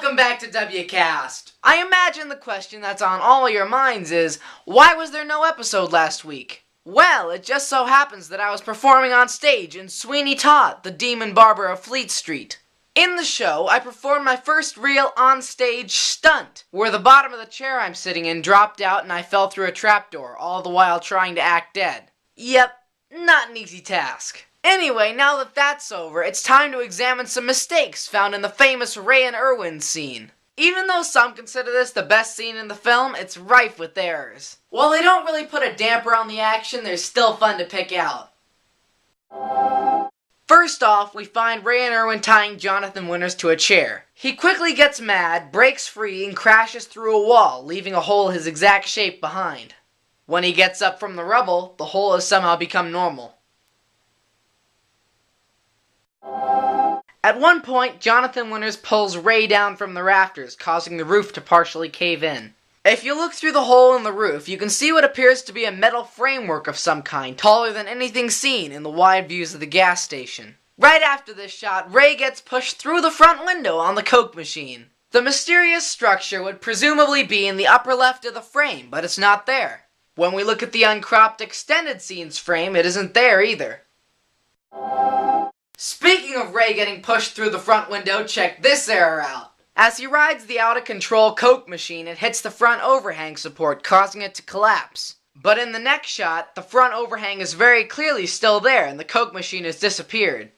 Welcome back to DubyaCast. I imagine the question that's on all your minds is, why was there no episode last week? Well, it just so happens that I was performing on stage in Sweeney Todd, the Demon Barber of Fleet Street. In the show, I performed my first real on-stage stunt, where the bottom of the chair I'm sitting in dropped out and I fell through a trapdoor, all the while trying to act dead. Yep, not an easy task. Anyway, now that that's over, it's time to examine some mistakes found in the famous Ray and Irwin scene. Even though some consider this the best scene in the film, it's rife with errors. While they don't really put a damper on the action, they're still fun to pick out. First off, we find Ray and Irwin tying Jonathan Winters to a chair. He quickly gets mad, breaks free, and crashes through a wall, leaving a hole his exact shape behind. When he gets up from the rubble, the hole has somehow become normal. At one point, Jonathan Winters pulls Ray down from the rafters, causing the roof to partially cave in. If you look through the hole in the roof, you can see what appears to be a metal framework of some kind, taller than anything seen in the wide views of the gas station. Right after this shot, Ray gets pushed through the front window on the Coke machine. The mysterious structure would presumably be in the upper left of the frame, but it's not there. When we look at the uncropped extended scenes frame, it isn't there either. Speaking of Ray getting pushed through the front window, check this error out. As he rides the out-of-control Coke machine, it hits the front overhang support, causing it to collapse. But in the next shot, the front overhang is very clearly still there, and the Coke machine has disappeared.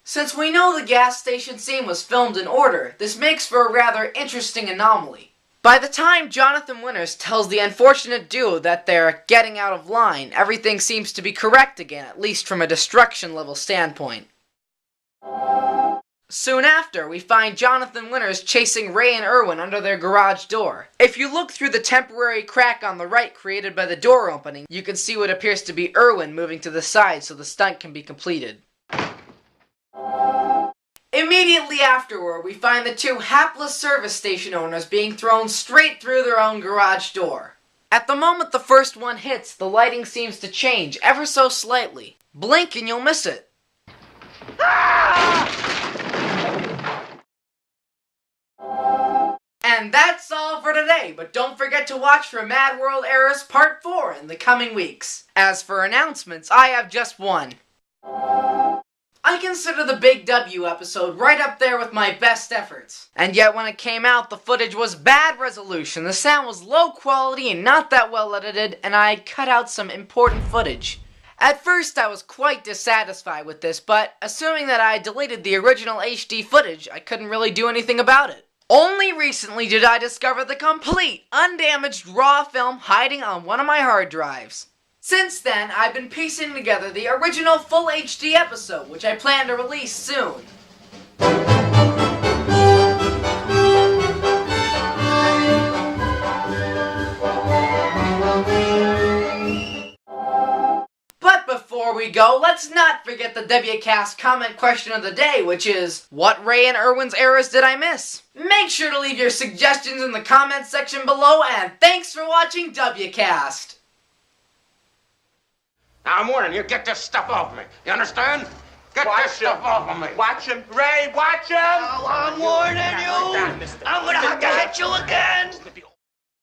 Since we know the gas station scene was filmed in order, this makes for a rather interesting anomaly. By the time Jonathan Winters tells the unfortunate duo that they're getting out of line, everything seems to be correct again, at least from a destruction level standpoint. Soon after, we find Jonathan Winters chasing Ray and Irwin under their garage door. If you look through the temporary crack on the right created by the door opening, you can see what appears to be Irwin moving to the side so the stunt can be completed. Immediately afterward, we find the two hapless service station owners being thrown straight through their own garage door. At the moment the first one hits, the lighting seems to change ever so slightly. Blink and you'll miss it. And that's all for today, but don't forget to watch for Mad World Errors Part 4 in the coming weeks. As for announcements, I have just one. I consider the Big W episode right up there with my best efforts. And yet when it came out, the footage was bad resolution, the sound was low quality and not that well edited, and I cut out some important footage. At first I was quite dissatisfied with this, but assuming that I deleted the original HD footage, I couldn't really do anything about it. Only recently did I discover the complete, undamaged raw film hiding on one of my hard drives. Since then, I've been piecing together the original full HD episode, which I plan to release soon. Before we go, let's not forget the DubyaCast comment question of the day, which is, what Ray and Irwin's errors did I miss? Make sure to leave your suggestions in the comments section below, and thanks for watching DubyaCast! Now I'm warning you, get this stuff off me. You understand? Get this stuff off of me. Watch him, Ray, watch him! Oh, I'm warning you! I'm gonna have to hit you again!